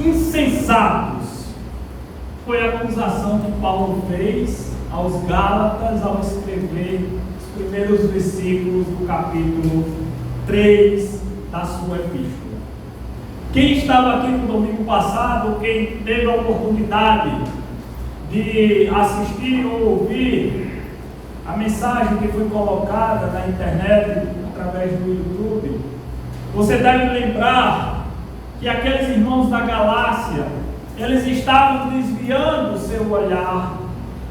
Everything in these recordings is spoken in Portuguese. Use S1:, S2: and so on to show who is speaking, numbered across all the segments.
S1: insensatos. Foi a acusação que Paulo fez aos Gálatas ao escrever os primeiros versículos do capítulo 3 da sua epístola. Quem estava aqui no domingo passado, quem teve a oportunidade de assistir ou ouvir a mensagem que foi colocada na internet através do YouTube, você deve lembrar que aqueles irmãos da Galácia, eles estavam desviando o seu olhar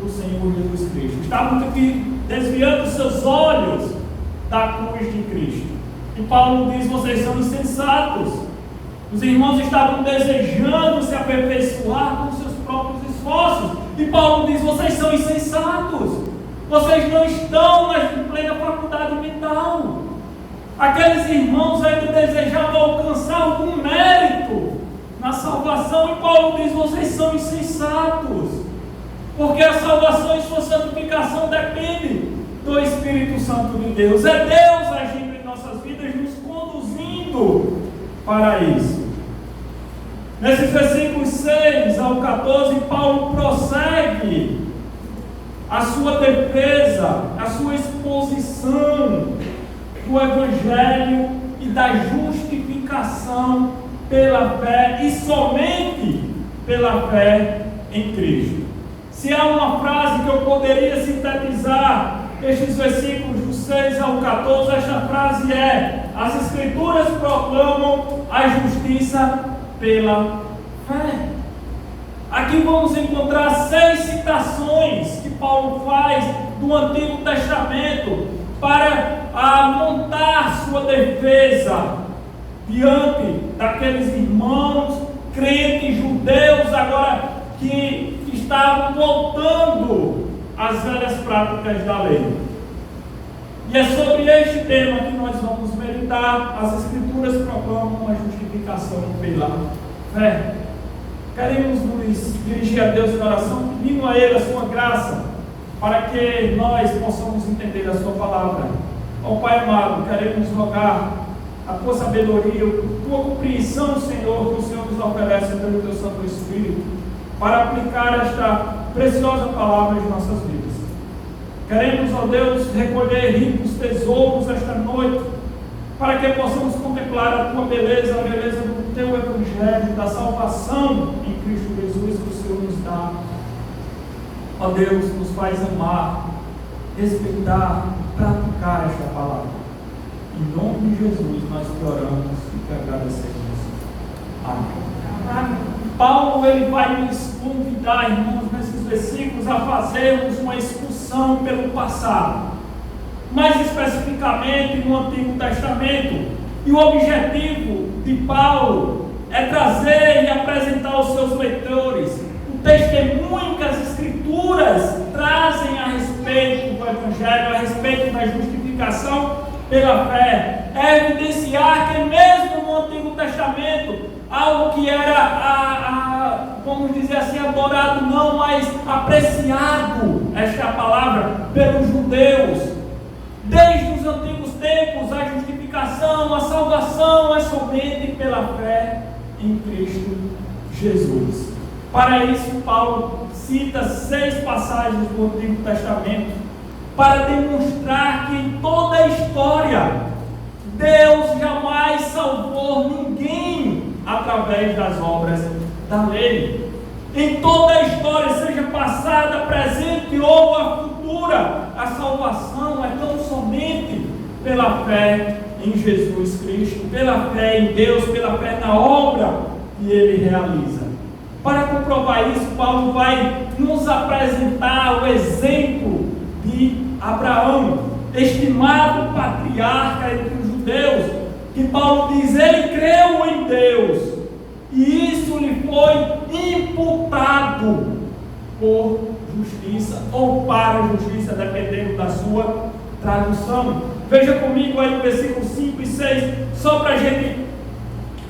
S1: do Senhor Jesus Cristo, estavam desviando seus olhos da cruz de Cristo. E Paulo diz: vocês são insensatos. Os irmãos estavam desejando se aperfeiçoar com seus próprios esforços. E Paulo diz: vocês são insensatos. Vocês não estão em plena faculdade mental. Aqueles irmãos ainda desejavam alcançar algum mérito na salvação. E Paulo diz: vocês são insensatos. Porque a salvação e sua santificação depende do Espírito Santo de Deus. É Deus agindo em nossas vidas, nos conduzindo para isso. Nesses versículos 6 ao 14, Paulo prossegue a sua defesa, a sua exposição do Evangelho e da justificação pela fé e somente pela fé em Cristo. Se há uma frase que eu poderia sintetizar estes versículos do 6 ao 14, esta frase é: as Escrituras proclamam a justiça pela fé. Aqui vamos encontrar 6 citações que Paulo faz do Antigo Testamento para montar sua defesa diante daqueles irmãos crentes judeus agora que estavam voltando às velhas práticas da lei. E é sobre este tema que nós vamos meditar. As Escrituras proclamam a justificação pela fé. Queremos nos dirigir a Deus em oração, pedindo a Ele a sua graça, para que nós possamos entender a sua palavra. Ó Pai amado, queremos rogar a tua sabedoria, a tua compreensão, Senhor, que o Senhor nos oferece pelo teu Santo Espírito, para aplicar esta preciosa palavra em nossas vidas. Queremos, ó Deus, recolher ricos tesouros esta noite, para que possamos contemplar a tua beleza, a beleza do teu Evangelho, da salvação em Cristo Jesus que o Senhor nos dá. Ó Deus, nos faz amar, respeitar, praticar esta palavra. Em nome de Jesus nós te oramos e te agradecemos. Amém. Paulo ele vai nos convidar, irmãos, nesses versículos a fazermos uma excursão pelo passado, mais especificamente no Antigo Testamento. E o objetivo de Paulo é trazer e apresentar aos seus leitores o testemunho que as Escrituras trazem a respeito do Evangelho, a respeito da justificação pela fé. É evidenciar que mesmo no Antigo Testamento, algo que era, vamos dizer assim, adorado não, mas apreciado, esta é a palavra, pelos judeus. Desde os antigos tempos, a justificação, a salvação é somente pela fé em Cristo Jesus. Para isso, Paulo cita 6 passagens do Antigo Testamento para demonstrar que em toda a história Deus jamais salvou ninguém através das obras da lei. Em toda a história, seja passada, presente ou a futura, a salvação é tão somente pela fé em Jesus Cristo, pela fé em Deus, pela fé na obra que Ele realiza. Para comprovar isso, Paulo vai nos apresentar o exemplo de Abraão, estimado patriarca entre os judeus, que Paulo diz: ele creu em Deus, e isso lhe foi imputado por justiça, ou para justiça, dependendo da sua tradução. Veja comigo aí no versículo 5 e 6, só para a gente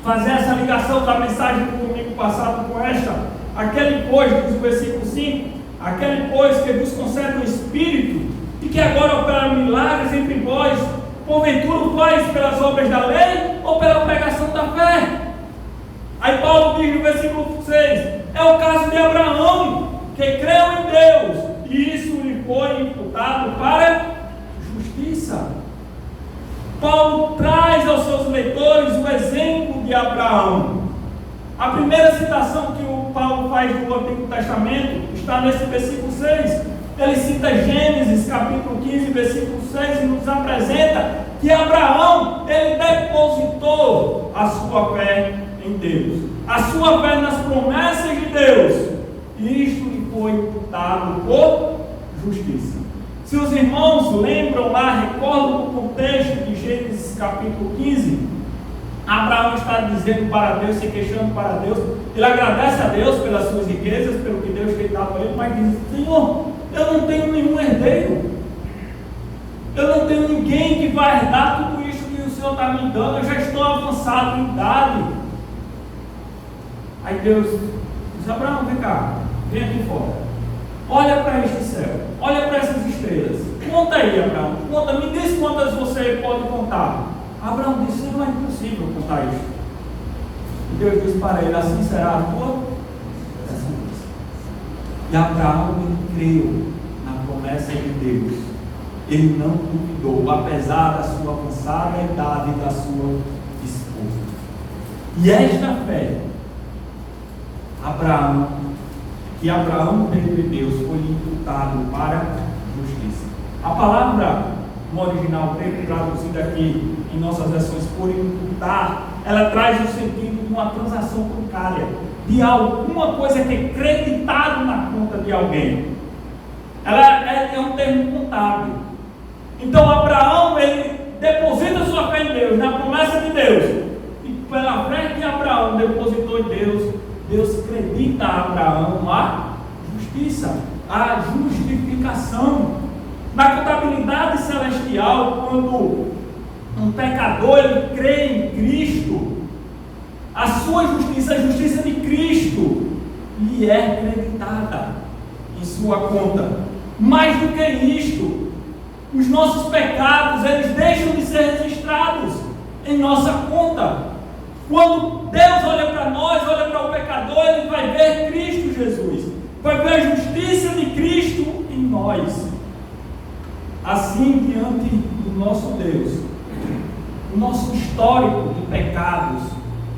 S1: fazer essa ligação da mensagem do domingo passado com esta. Aquele, pois, diz o versículo 5, aquele, pois, que vos concede o Espírito, e que agora opera milagres entre vós, porventura o faz pelas obras da lei ou pela pregação da fé? Aí Paulo diz no versículo 6, é o caso de Abraão, que creu em Deus, e isso lhe foi imputado para justiça. Paulo traz aos seus leitores o exemplo de Abraão. A primeira citação que o Paulo faz do Antigo Testamento está nesse versículo 6. Ele cita Gênesis capítulo 15, versículo 6, e nos apresenta que Abraão, ele depositou a sua fé em Deus, a sua fé nas promessas de Deus, e isto lhe foi imputado por justiça. Se os irmãos lembram lá, recordam o contexto de Gênesis capítulo 15, Abraão está dizendo para Deus, se queixando para Deus, ele agradece a Deus pelas suas riquezas, pelo que Deus tem dado a ele, mas diz: Senhor, eu não tenho nenhum herdeiro, eu não tenho ninguém que vai herdar tudo isso que o Senhor está me dando, eu já estou avançado em idade. Aí Deus diz: Abraão, vem cá, vem aqui fora, olha para este céu, olha para essas estrelas, conta aí, Abraão, conta, me diz quantas você pode contar. Abraão disse: não é impossível contar isso. E Deus disse para ele: assim será a tua descendência. E Abraão creu na promessa de Deus, ele não duvidou, apesar da sua avançada idade da sua esposa. E esta fé, que Abraão teve em Deus, foi imputado para a justiça. A palavra no original grego, traduzida aqui em nossas versões por imputar, ela traz o sentido de uma transação bancária, de alguma coisa que é creditado na conta de alguém. Ela é um termo contábil. Então Abraão, ele deposita sua fé em Deus, na promessa de Deus, e pela fé que Abraão depositou em Deus, Deus credita a Abraão a justiça, a justificação. Na contabilidade celestial, quando um pecador ele crê em Cristo, a sua justiça, a justiça de Cristo, lhe é creditada em sua conta. Mais do que isto, os nossos pecados, eles deixam de ser registrados em nossa conta. Quando Deus olha para nós, olha para o pecador, ele vai ver Cristo Jesus, vai ver a justiça de Cristo em nós. Assim, diante do nosso Deus, o nosso histórico de pecados,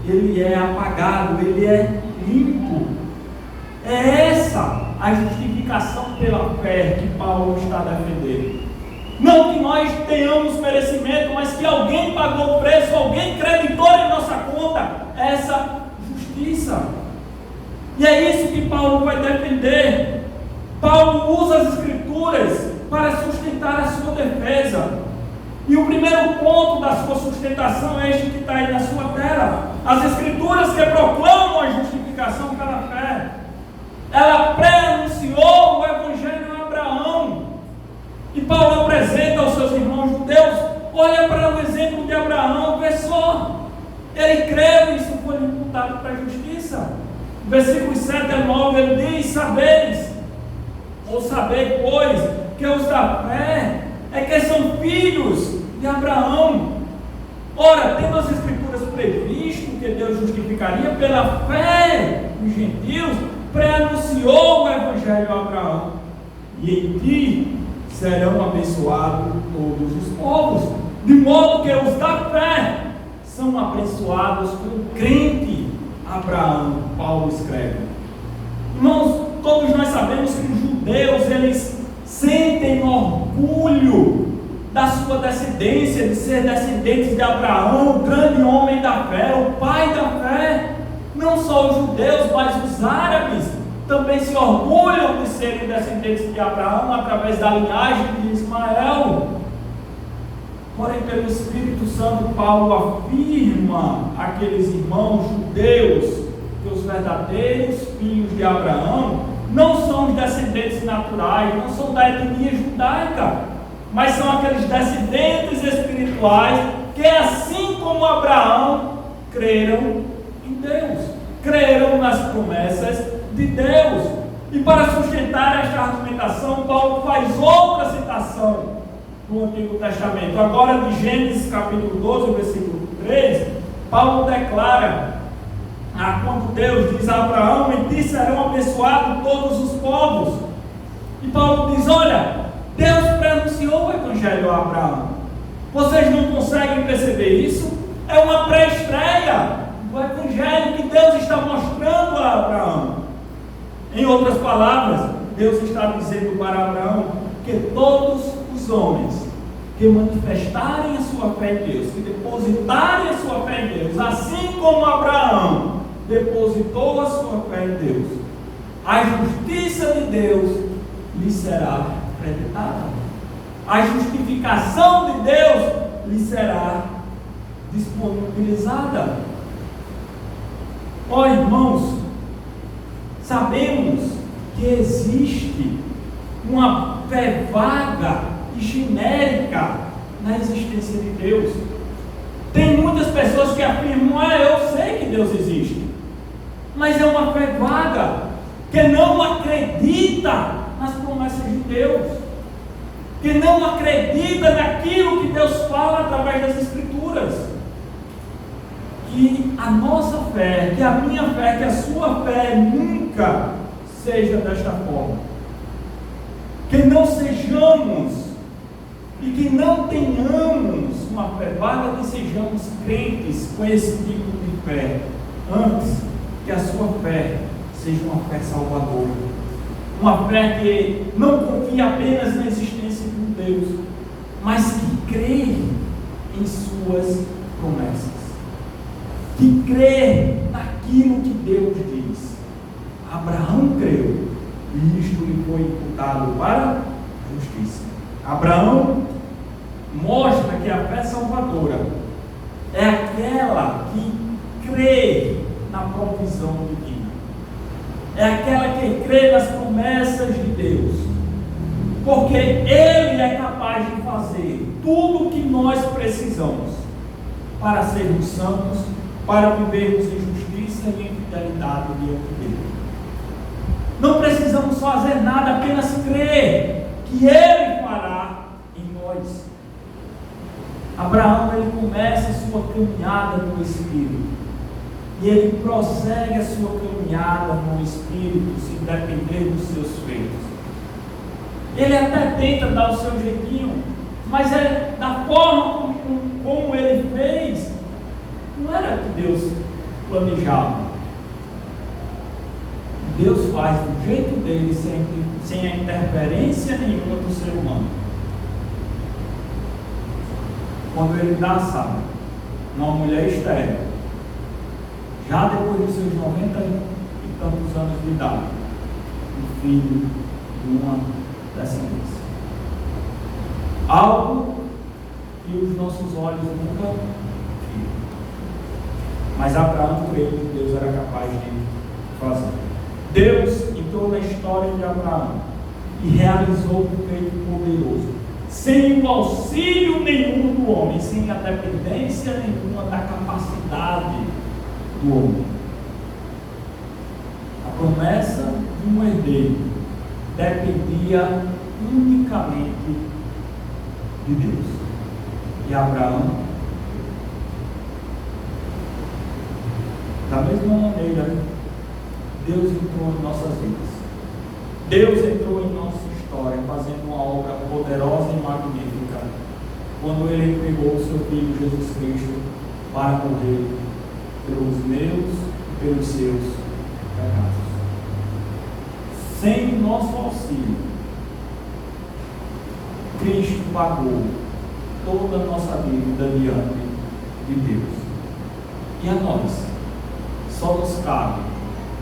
S1: ele é apagado, ele é limpo. É essa a justificação pela fé que Paulo está defendendo. Não que nós tenhamos merecimento, mas que alguém pagou o preço, alguém creditou em nossa conta essa justiça. E é isso que Paulo vai defender. Paulo usa as Escrituras para sustentar a sua defesa. E o primeiro ponto da sua sustentação é este que está aí na sua tela. As Escrituras que proclamam a justificação pela fé. Ela pré-anunciou o Evangelho a Abraão. E Paulo apresenta aos seus irmãos judeus: olha para o exemplo de Abraão, vê só. Ele creu e isso foi imputado para a justiça. Versículos 7 a 9 ele diz: sabeis, ou sabei, pois, que os da fé é que são filhos de Abraão. Ora, tendo as Escrituras previsto que Deus justificaria pela fé os gentios, pré-anunciou o Evangelho a Abraão: e em ti serão abençoados todos os povos, de modo que os da fé são abençoados com crente Abraão. Paulo escreve. Irmãos, todos nós sabemos que os judeus, eles sentem orgulho da sua descendência, de ser descendentes de Abraão, o grande homem da fé, o pai da fé. Não só os judeus, mas os árabes também se orgulham de serem descendentes de Abraão através da linhagem de Ismael. Porém, pelo Espírito Santo, Paulo afirma àqueles irmãos judeus que os verdadeiros filhos de Abraão não são os descendentes naturais, não são da etnia judaica, mas são aqueles descendentes espirituais que, assim como Abraão, creram em Deus, creram nas promessas de Deus. E para sustentar esta argumentação, Paulo faz outra citação do Antigo Testamento. Agora de Gênesis capítulo 12, versículo 3, Paulo declara quando Deus diz a Abraão: em ti serão abençoados todos os povos. E Paulo diz: olha, Deus preanunciou o Evangelho a Abraão. Vocês não conseguem perceber isso? É uma pré-estreia do Evangelho que Deus está mostrando a Abraão. Em outras palavras, Deus está dizendo para Abraão que todos os homens que manifestarem a sua fé em Deus, que depositarem a sua fé em Deus, assim como Abraão depositou a sua fé em Deus, a justiça de Deus lhe será acreditada. A justificação de Deus lhe será disponibilizada. Ó irmãos, sabemos que existe uma fé vaga e genérica na existência de Deus. Tem muitas pessoas que afirmam: eu sei que Deus existe, mas é uma fé vaga, que não acredita nas promessas de Deus, que não acredita naquilo que Deus fala através das Escrituras. Que a nossa fé, que a minha fé, que a sua fé nunca seja desta forma. Que não sejamos e que não tenhamos uma fé vaga, que sejamos crentes com esse tipo de fé. Antes, que a sua fé seja uma fé salvadora, uma fé que não confia apenas na existência de um Deus, mas que crê em suas promessas, que crê naquilo que Deus diz. Abraão creu, e isto lhe foi imputado para a justiça. Abraão mostra que a fé salvadora é aquela que crê na provisão divina, é aquela que crê nas promessas de Deus, porque Ele é capaz de fazer tudo o que nós precisamos para sermos santos, para vivermos em justiça e em fidelidade diante dele. Não precisamos fazer nada, apenas crer que Ele fará em nós. Abraão, ele começa a sua caminhada no Espírito, e ele prossegue a sua caminhada no Espírito, sem depender dos seus feitos. Ele até tenta dar o seu jeitinho, mas da forma como ele fez, não era que Deus planejava. Deus faz do jeito dele, sem a interferência nenhuma do ser humano. Quando ele dá, sabe, uma mulher estéril, já depois dos seus 90 e tantos anos de idade, um filho de uma descendência. Algo que os nossos olhos nunca viram. Mas Abraão creu que Deus era capaz de fazer. Deus entrou na história de Abraão e realizou um feito poderoso, sem o auxílio nenhum do homem, sem a dependência nenhuma da capacidade do homem. A promessa de um herdeiro dependia unicamente de Deus. E Abraão, da mesma maneira, Deus entrou em nossas vidas. Deus entrou em nossa história, fazendo uma obra poderosa e magnífica, quando Ele entregou o seu Filho Jesus Cristo para morrer pelos meus e pelos seus pecados. Sem o nosso auxílio, Cristo pagou toda a nossa dívida diante de Deus. E a nós, só nos cabe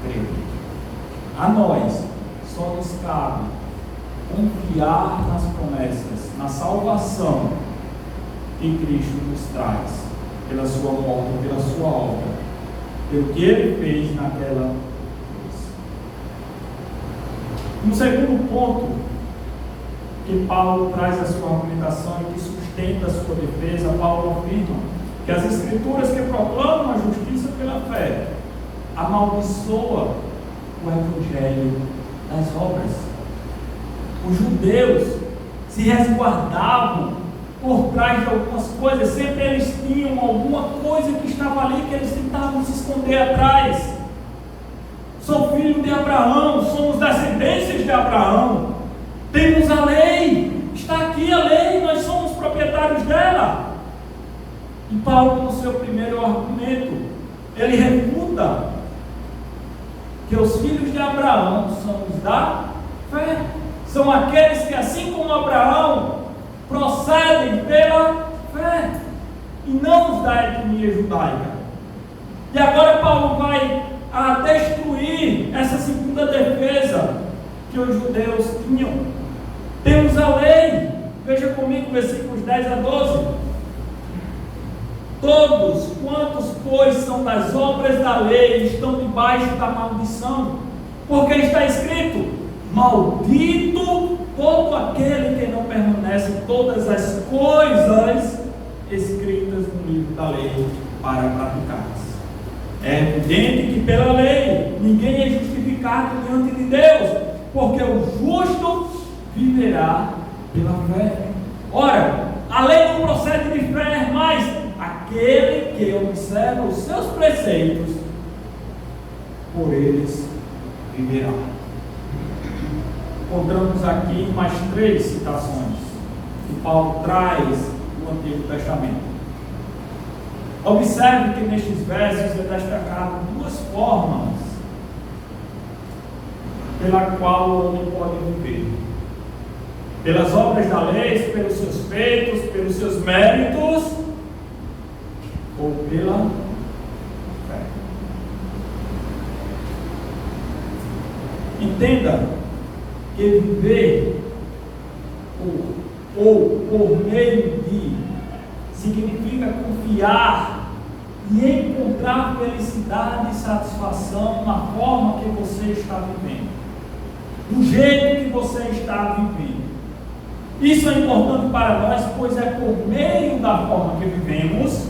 S1: crer. A nós, só nos cabe confiar nas promessas, na salvação que Cristo nos traz, pela sua morte, pela sua obra, pelo que Ele fez naquela cruz. Um segundo ponto que Paulo traz a sua argumentação e que sustenta a sua defesa, Paulo afirma que as Escrituras que proclamam a justiça pela fé amaldiçoa o Evangelho das obras. Os judeus se resguardavam por trás de algumas coisas, sempre eles tinham alguma coisa que estava ali que eles tentavam se esconder atrás. Sou filho de Abraão, somos descendências de Abraão, temos a lei, está aqui a lei, nós somos proprietários dela. E Paulo, no seu primeiro argumento, ele refuta que os filhos de Abraão são os da fé, são aqueles que, assim como Abraão, procedem pela fé, e não os da etnia judaica. E agora Paulo vai a destruir essa segunda defesa que os judeus tinham. Temos a lei, veja comigo versículos 10 a 12. Todos quantos, pois, são das obras da lei, estão debaixo da maldição, porque está escrito: maldito todo aquele que não permanece em todas as coisas escritas no livro da lei para praticá-las. É evidente que pela lei ninguém é justificado diante de Deus, porque o justo viverá pela fé. Ora, a lei não procede de fé, mas aquele que observa os seus preceitos, por eles viverá. Encontramos aqui mais 3 citações que Paulo traz do Antigo Testamento. Observe que nestes versos é destacado 2 formas pela qual o homem pode viver: pelas obras da lei, pelos seus feitos, pelos seus méritos, ou pela fé. Entenda que viver ou por meio de significa confiar e encontrar felicidade e satisfação na forma que você está vivendo, do jeito que você está vivendo. Isso é importante para nós, pois é por meio da forma que vivemos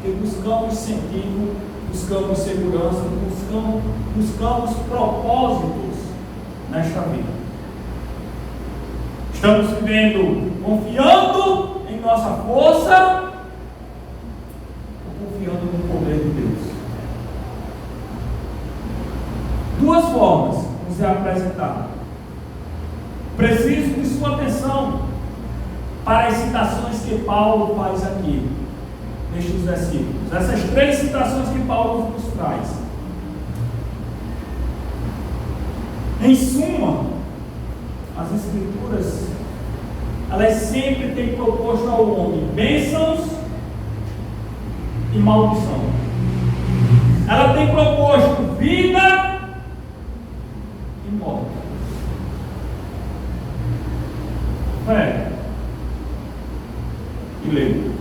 S1: que buscamos sentido, buscamos segurança, buscamos propósitos nesta vida. Estamos vivendo confiando em nossa força ou confiando no poder de Deus? 2 formas nos é apresentado. Preciso de sua atenção para as citações que Paulo faz aqui nestes versículos. Essas 3 citações que Paulo nos traz. Em suma, as Escrituras, elas sempre têm proposto ao homem bênçãos e maldição. Ela tem proposto vida e morte. Fé e lei.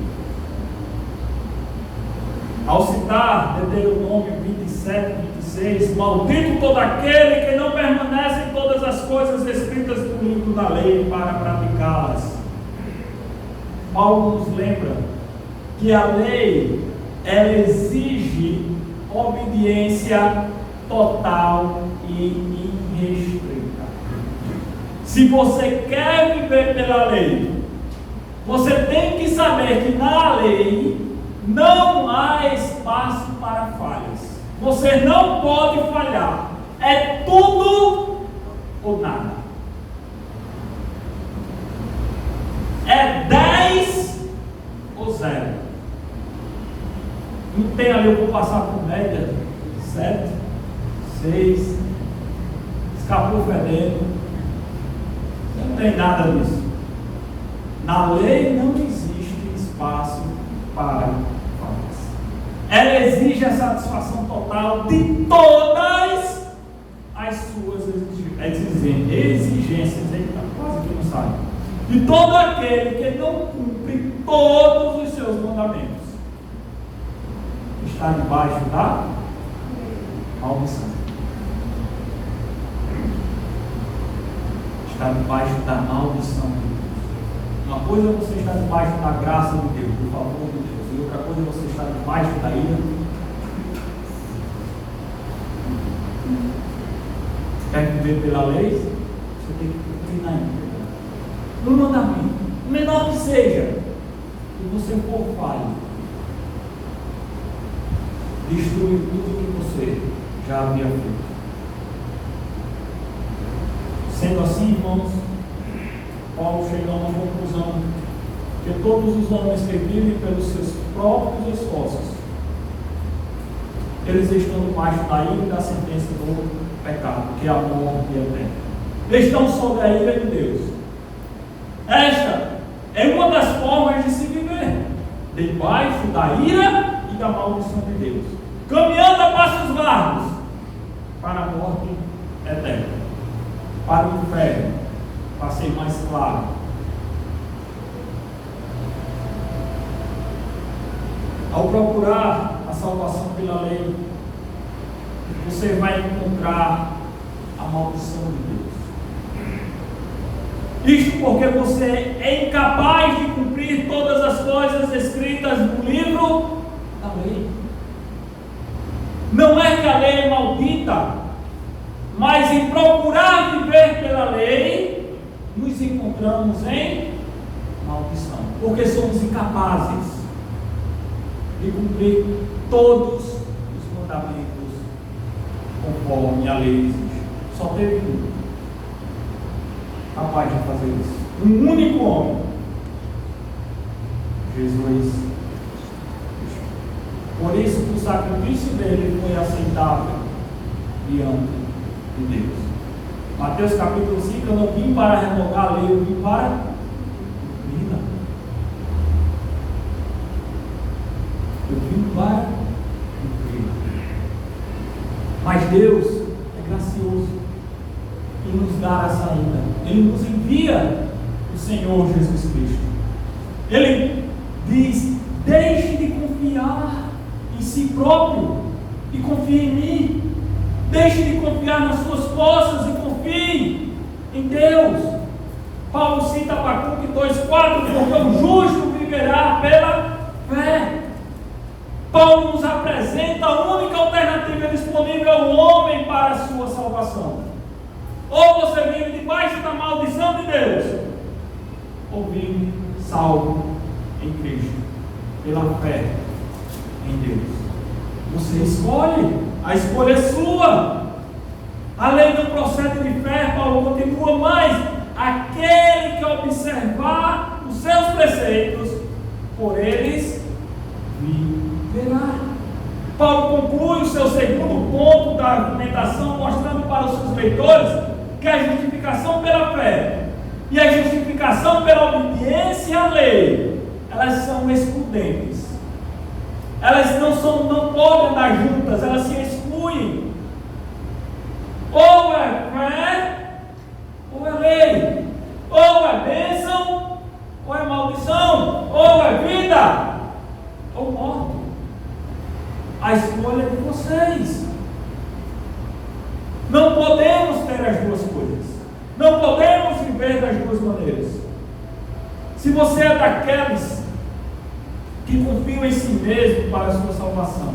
S1: Ao citar Deuteronômio 27, 26, maldito todo aquele que não permanece em todas as coisas escritas no livro da lei para praticá-las. Paulo nos lembra que a lei, ela exige obediência total e irrestrita. Se você quer viver pela lei, você tem que saber que na lei não há espaço para falhas. Você não pode falhar. É tudo ou nada. É 10 ou 0. Não tem ali, eu vou passar por média 7, 6, escapou fedendo. Não tem nada disso. Na lei não existe espaço para falhas. Ela exige a satisfação total de todas as suas exigências. Eita, quase que não sai. De todo aquele que não cumpre todos os seus mandamentos está debaixo da maldição. Está debaixo da maldição de Deus. Uma coisa é você estar debaixo da graça de Deus, do favor de Deus, e outra coisa é você estar debaixo da ira. Quer viver pela lei? Você tem que cumprir na ira. No mandamento, o menor que seja, e você for falho, destruir tudo que você já havia feito. Sendo assim, irmãos, Paulo chegou a uma conclusão que todos os homens que vivem pelos seus próprios esforços, eles estão debaixo da ira e da sentença do pecado, que é a morte eterna. Eles estão sob a ira de Deus. Esta é uma das formas de se viver, debaixo da ira e da maldição de Deus, caminhando a passos largos para a morte eterna, para o inferno, para ser mais claro. Ao procurar a salvação pela lei, você vai encontrar a maldição de Deus. Isto porque você é incapaz de cumprir todas as coisas escritas no livro da lei. Não é que a lei é maldita, mas em procurar viver pela lei, nos encontramos em maldição, porque somos incapazes de cumprir todos os mandamentos conforme a lei exige. Só teve um capaz de fazer isso, um único homem, Jesus. Por isso que o sacrifício dele foi aceitável diante de Deus. Mateus capítulo 5, eu não vim para revogar a lei, eu vim para cumpri-la. Eu vim para cumpri-la. Mas Deus é gracioso em nos dar a saída. Ele nos envia o Senhor Jesus Cristo. Ele diz: deixe de confiar em si próprio e confie em mim. Deixe de confiar nas suas forças e confie em Deus. Paulo cita Abacuque 2,4: porque o justo viverá pela fé. Paulo nos apresenta a única alternativa disponível ao homem para a sua salvação. Ou você vive debaixo da maldição de Deus, ou vive salvo em Cristo, pela fé em Deus. Você escolhe, a escolha é sua. A lei não procede de fé, Paulo continua, mas aquele que observar os seus preceitos, por eles viverá. Paulo conclui o seu segundo ponto da argumentação, mostrando para os seus leitores que a justificação pela fé e a justificação pela obediência à lei, elas são excludentes. Elas não podem andar juntas, elas se excluem. Ou é fé, ou é lei. Ou é bênção, ou é maldição. Ou é vida, ou morte. A escolha é de vocês. Não podemos ter as duas coisas. Não podemos viver das duas maneiras. Se você é daqueles que confiam em si mesmo para a sua salvação,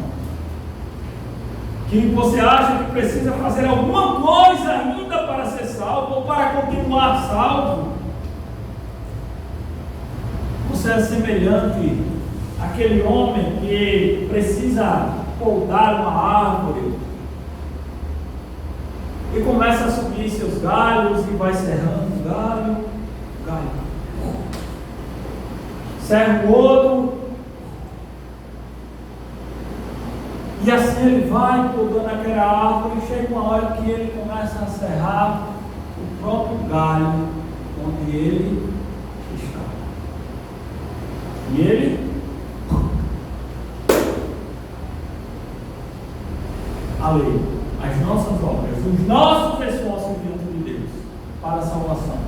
S1: que você acha que precisa fazer alguma coisa ainda para ser salvo ou para continuar salvo, você é semelhante àquele homem que precisa podar uma árvore e começa a subir seus galhos e vai serrando galho, serra o outro, e assim ele vai podando aquela árvore e chega uma hora que ele começa a serrar o próprio galho onde ele está. E ele a lei, as nossas obras, os nossos esforços diante de Deus para a salvação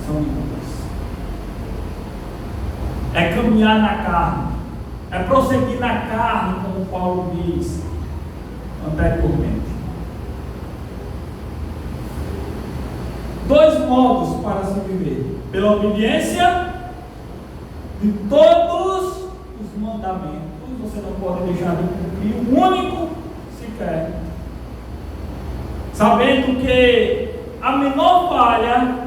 S1: são inúteis. É caminhar na carne, é prosseguir na carne, como Paulo diz anteriormente. Dois modos para se viver: pela obediência de todos os mandamentos. Você não pode deixar de cumprir um único sequer, sabendo que a menor falha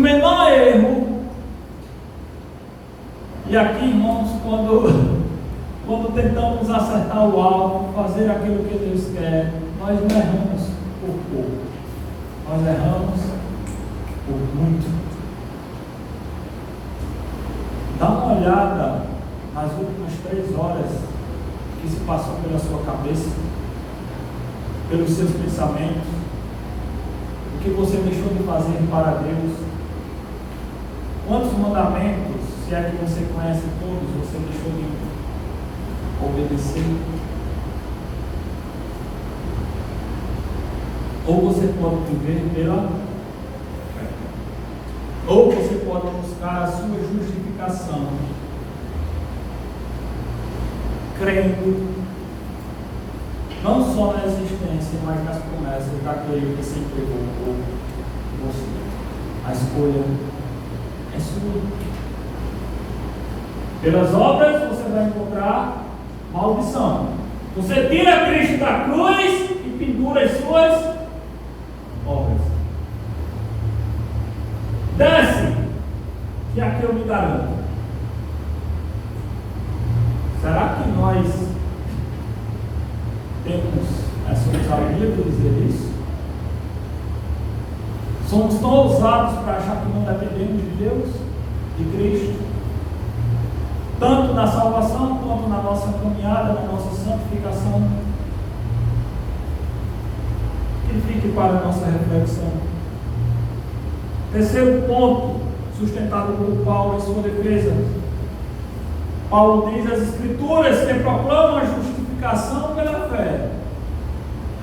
S1: menor erro, e aqui, irmãos, quando tentamos acertar o alvo, fazer aquilo que Deus quer, nós não erramos por pouco, nós erramos por muito. Dá uma olhada nas últimas 3 horas que se passou pela sua cabeça, pelos seus pensamentos, o que você deixou de fazer para Deus. Quantos mandamentos, se é que você conhece todos, você deixou de obedecer? Ou você pode viver pela fé, ou você pode buscar a sua justificação crendo não só na existência, mas nas promessas daquele que se entregou por você. A escolha é sua. Pelas obras você vai encontrar maldição. Você tira Cristo da cruz e pendura as suas obras. Desce, que aqui eu me garanto. Será que nós temos essa ousadia de dizer isso? Somos tão ousados para achar que não dependemos de Deus, de Cristo, tanto na salvação quanto na nossa caminhada, na nossa santificação? Que fique para a nossa reflexão. Terceiro ponto, sustentado por Paulo em sua defesa. Paulo diz: as Escrituras que proclamam a justificação pela fé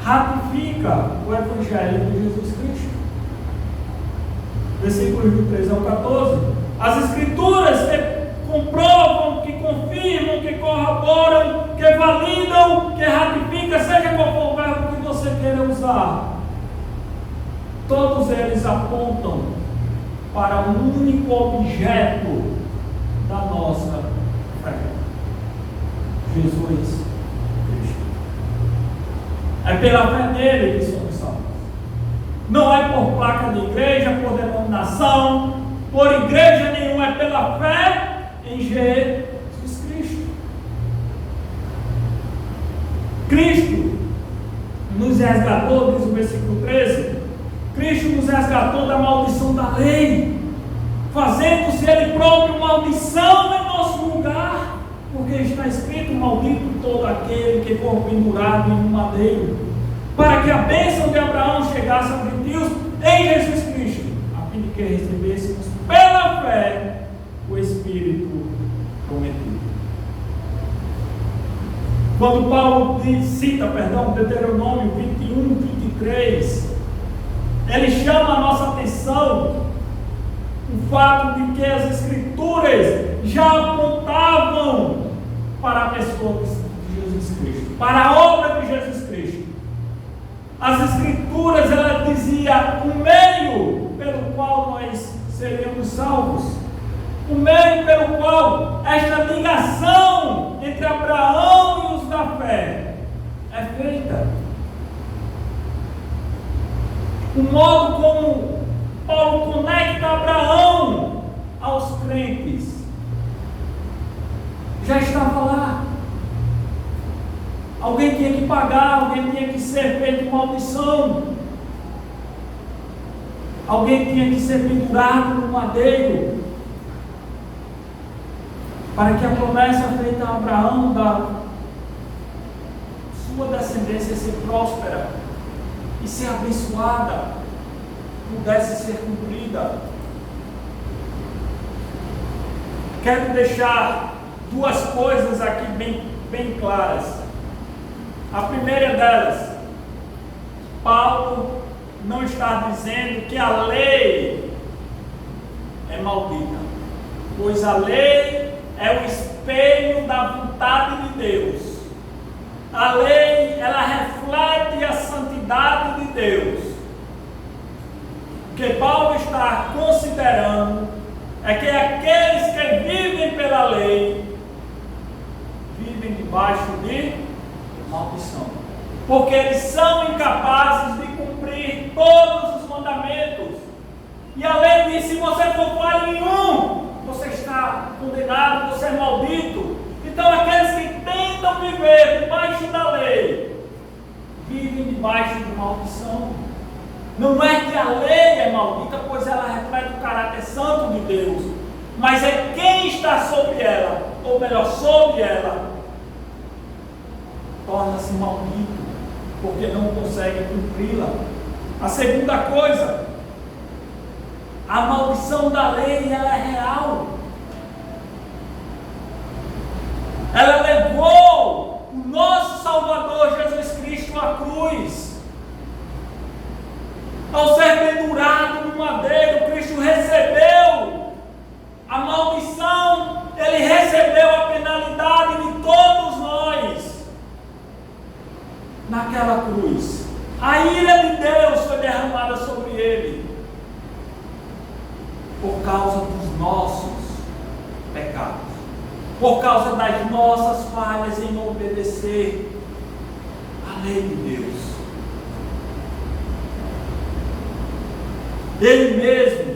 S1: ratifica o Evangelho de Jesus Cristo. Versículos do 13 ao 14. As Escrituras que comprovam, que confirmam, que corroboram, que validam, que ratificam, seja qual for o verbo que você queira usar, todos eles apontam para um único objeto da nossa fé: Jesus Cristo. É pela fé nele que somos salvos. Não é por placa de igreja, por denominação, por igreja nenhuma, é pela fé em Jesus Cristo. Cristo nos resgatou, diz o versículo 13. Cristo nos resgatou da maldição da lei, fazendo-se Ele próprio maldição em nosso lugar, porque está escrito: maldito todo aquele que for pendurado em um madeiro, para que a bênção de Abraão chegasse aos gentios em Jesus Cristo, a fim de que recebêssemos pela fé o Espírito prometido. Quando Paulo cita Deuteronômio 21, 23, ele chama a nossa atenção o fato de que as Escrituras já apontavam para a pessoa de Jesus Cristo, para a obra de Jesus Cristo. As Escrituras, ela dizia o meio pelo qual nós seríamos salvos, o meio pelo qual esta ligação entre Abraão e os da fé é feita. O modo como Paulo conecta Abraão aos crentes já estava lá. Alguém tinha que pagar, alguém tinha que ser feito maldição, alguém tinha que ser pendurado no madeiro, para que a promessa feita a Abraão da sua descendência ser próspera e ser abençoada pudesse ser cumprida. Quero deixar duas coisas aqui bem claras. A primeira delas, Paulo não está dizendo que a lei é maldita, pois a lei é o espelho da vontade de Deus. A lei, ela reflete a santidade de Deus. O que Paulo está considerando é que aqueles que vivem pela lei vivem debaixo de maldição, porque eles são incapazes de cumprir todos os mandamentos. E a lei diz: se você for falho em um, você está condenado, você é maldito. Então aqueles que tentam viver debaixo da lei, vivem debaixo de maldição. Não é que a lei é maldita, pois ela reflete o caráter santo de Deus, mas é quem está sobre ela, ou melhor, sobre ela, torna-se maldito, porque não consegue cumpri-la. A segunda coisa, a maldição da lei, ela é real. Ela levou o nosso Salvador Jesus Cristo à cruz. Ao ser pendurado no madeiro, Cristo recebeu a maldição, Ele recebeu a penalidade de todos nós naquela cruz. A ira de Deus foi derramada sobre Ele por causa dos nossos pecados, por causa das nossas falhas em obedecer à lei de Deus. Ele mesmo,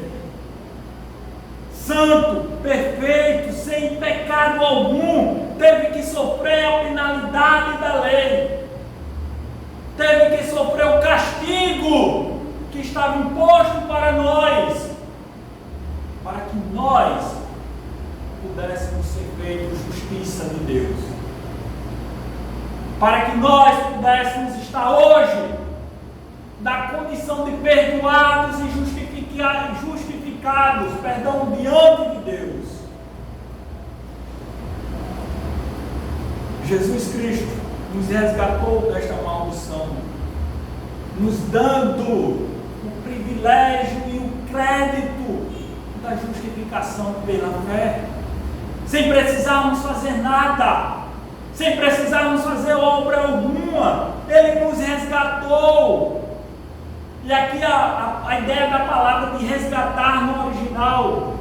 S1: santo, perfeito, sem pecado algum, teve que sofrer a penalidade da lei, teve que sofrer o castigo que estava imposto para nós, para que nós pudéssemos ser feitos justiça de Deus, para que nós pudéssemos estar hoje na condição de perdoados e justificados, diante de Deus. Jesus Cristo nos resgatou desta maldição, nos dando o privilégio e o crédito da justificação pela fé, sem precisarmos fazer nada, sem precisarmos fazer obra alguma. Ele nos resgatou. E aqui a ideia da palavra de resgatar no original,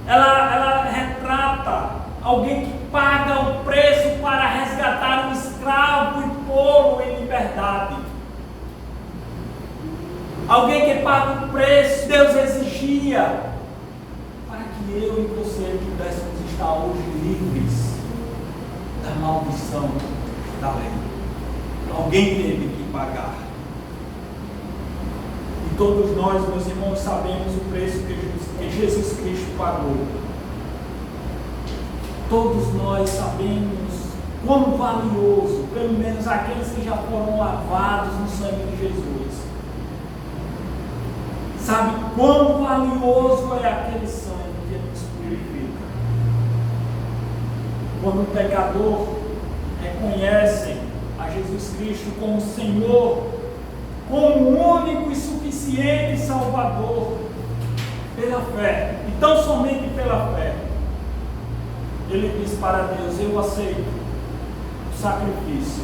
S1: ela retrata alguém que paga o preço para resgatar um escravo e pô-lo em liberdade. Alguém que paga o preço que Deus exigia para que eu e você pudéssemos estar hoje livres da maldição da lei. Alguém teve que pagar. E todos nós, meus irmãos, sabemos o preço que Jesus Cristo pagou. Todos nós sabemos quão valioso, pelo menos aqueles que já foram lavados no sangue de Jesus, sabe quão valioso é aquele sangue que nos purifica. Quando o pecador reconhece a Jesus Cristo como Senhor, como o único e suficiente Salvador, pela fé, e tão somente pela fé, ele diz para Deus: eu aceito o sacrifício,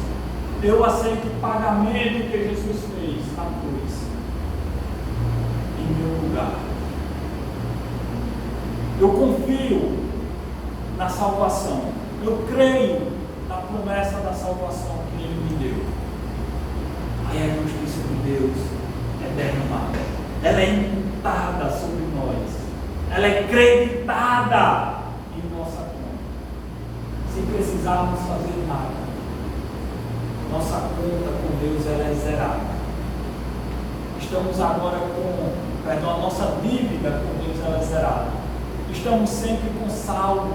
S1: eu aceito o pagamento que Jesus fez na cruz, em meu lugar. Eu confio na salvação, eu creio na promessa da salvação que Ele me deu. Aí a justiça de Deus é derramada, ela é imputada sobre nós, ela é creditada em nossa conta, sem precisarmos fazer nada. Nossa conta com Deus ela é zerada. Estamos agora a nossa dívida com Deus ela é zerada. Estamos sempre com saldo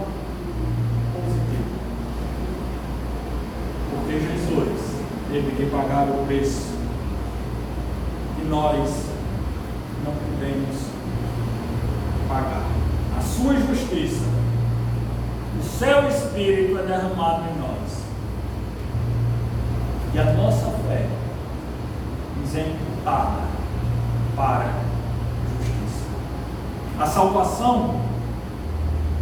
S1: positivo, porque Jesus teve que pagar o preço e nós não podemos pagar. A sua justiça, o seu Espírito é derramado em nós, e a nossa fé nos é imputada para a justiça. A salvação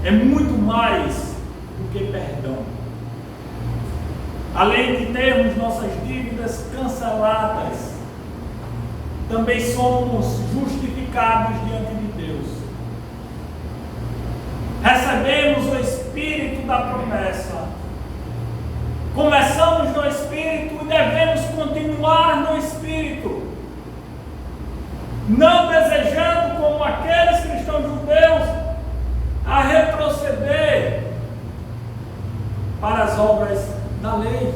S1: é muito mais do que perdão. Além de termos nossas dívidas canceladas, também somos justificados diante de Deus. Recebemos o Espírito da promessa. Começamos no Espírito e devemos continuar no Espírito. não desejando, como aqueles cristãos judeus, a retroceder para as obras da lei.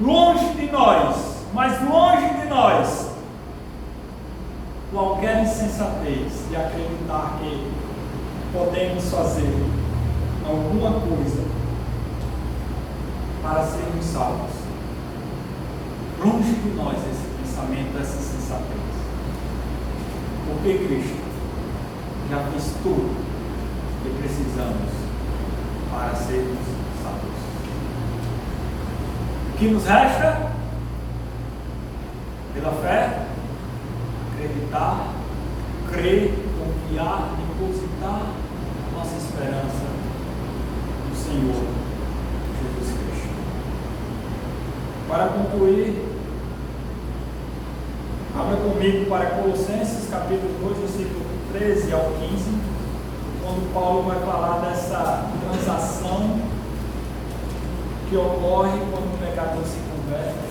S1: Longe de nós, mas longe de nós, qualquer insensatez de acreditar que podemos fazer alguma coisa para sermos salvos. Longe de nós esse pensamento, essa insensatez. Porque Cristo já fez tudo que precisamos para sermos salvos. O que nos resta? Pela fé, acreditar, crer, confiar, depositar nossa esperança no Senhor Jesus Cristo. Para concluir, abra comigo para Colossenses capítulo 2, versículo 13 ao 15, quando Paulo vai falar dessa transação que ocorre quando o pecador se converte.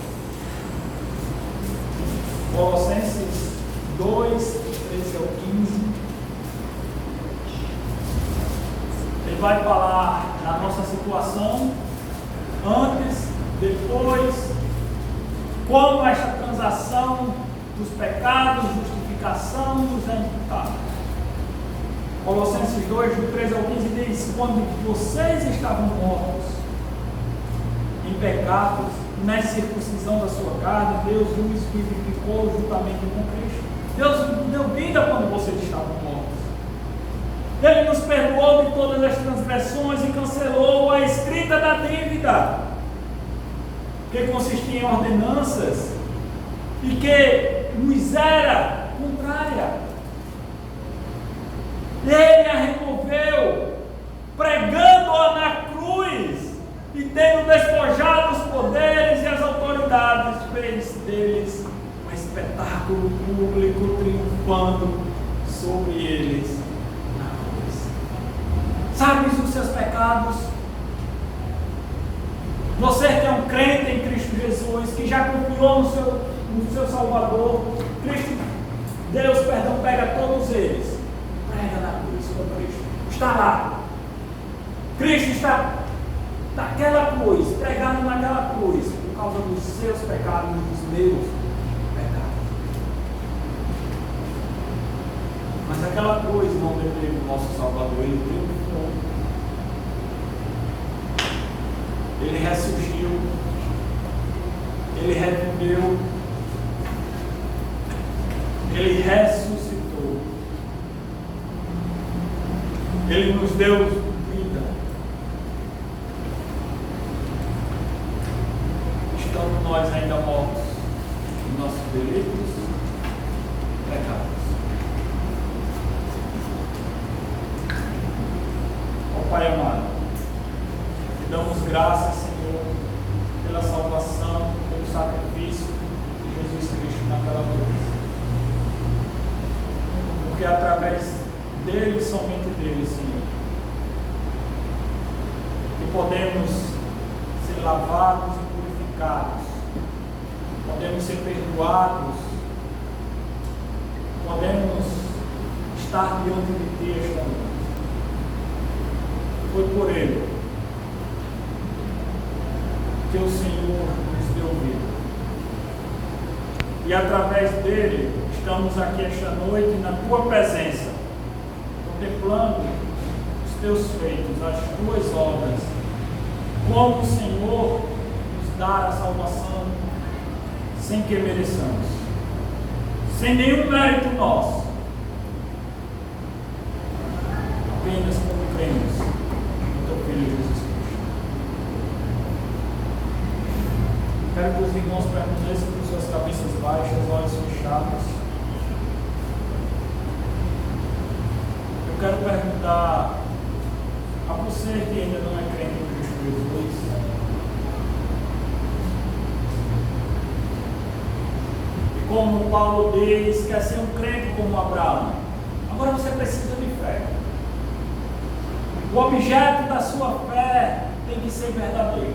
S1: Colossenses 2, 13 ao 15. Ele vai falar da nossa situação antes, depois, como esta transação dos pecados, justificação nos é imputada. Colossenses 2, do 13 ao 15 diz: quando vocês estavam mortos em pecados, na circuncisão da sua carne, Deus os vivificou juntamente com Cristo. Deus nos deu vida quando vocês estavam mortos. Ele nos perdoou de todas as transgressões e cancelou a escrita da dívida, que consistia em ordenanças e que nos era contrária. Ele a removeu, pregando-a na cruz, e tendo despojado os poderes e as autoridades, fez deles um espetáculo público, triunfando sobre eles na cruz. Sabes os seus pecados? Você que é um crente em Cristo Jesus, que já confiou no seu Salvador, Cristo, Deus, perdão, pega todos eles, prega na cruz com Cristo, está lá. Cristo está naquela cruz, pregado naquela cruz, por causa dos seus pecados e dos meus pecados. Mas aquela cruz não deteve o nosso Salvador, ele triunfou. Ele ressurgiu, ele reviveu, ele ressuscitou, ele nos deu vida. Estamos nós ainda mortos em nossos delitos e pecados. Ó Pai amado, te damos graças, Senhor, pela salvação, pelo sacrifício de Jesus Cristo naquela cruz. Porque através dele, somente dele, Senhor, que podemos ser lavados e purificados, podemos ser perdoados, podemos estar diante de Ti esta noite. Foi por ele que o Senhor nos deu vida. E através dele, estamos aqui esta noite na Tua presença, contemplando os Teus feitos, as Tuas obras, como o Senhor nos dá a salvação sem que mereçamos, sem nenhum mérito nosso, apenas como cremos no Teu Filho Jesus Cristo. Quero que os irmãos permaneçam com suas cabeças baixas, olhos fechados. Eu quero perguntar a você que ainda não é crente em Cristo Jesus: e como Paulo diz, quer ser um crente como Abraão. Agora você precisa de fé. O objeto da sua fé tem que ser verdadeiro,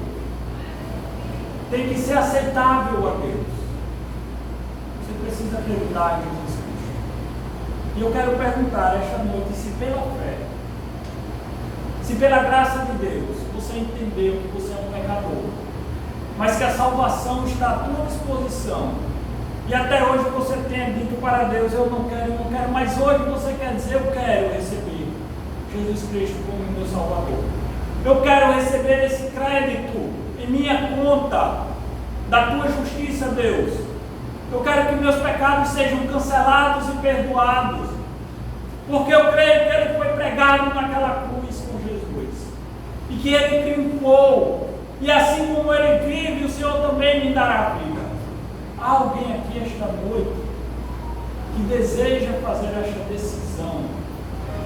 S1: tem que ser aceitável a Deus. Você precisa acreditar em Jesus Cristo. E eu quero perguntar esta noite se pela fé, se pela graça de Deus, você entendeu que você é um pecador, mas que a salvação está à tua disposição, e até hoje você tenha dito para Deus, eu não quero, mas hoje você quer dizer, eu quero receber Jesus Cristo como meu Salvador. Eu quero receber esse crédito em minha conta da tua justiça, Deus. Eu quero que meus pecados sejam cancelados e perdoados, porque eu creio que Ele foi pregado naquela cruz com Jesus, e que Ele triunfou, e assim como Ele vive, o Senhor também me dará vida. Há alguém aqui esta noite que deseja fazer esta decisão,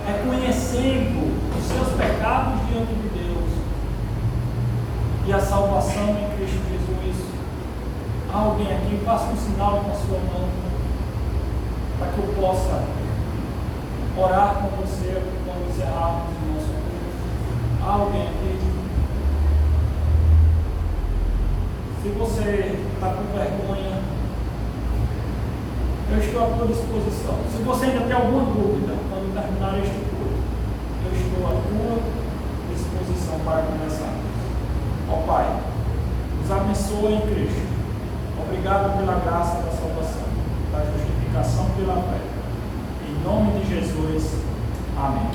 S1: reconhecendo os seus pecados diante de Deus e a salvação em Cristo Jesus? Há alguém aqui? Faça um sinal com a sua mão para que eu possa orar com você quando encerrarmos o nosso culto. Há alguém aqui? Se você está com vergonha, eu estou à tua disposição. Se você ainda tem alguma dúvida quando terminar este culto, eu estou à tua disposição para começar. Ó Pai, nos abençoa em Cristo. Obrigado pela graça da salvação, da justificação pela fé. Em nome de Jesus. Amém.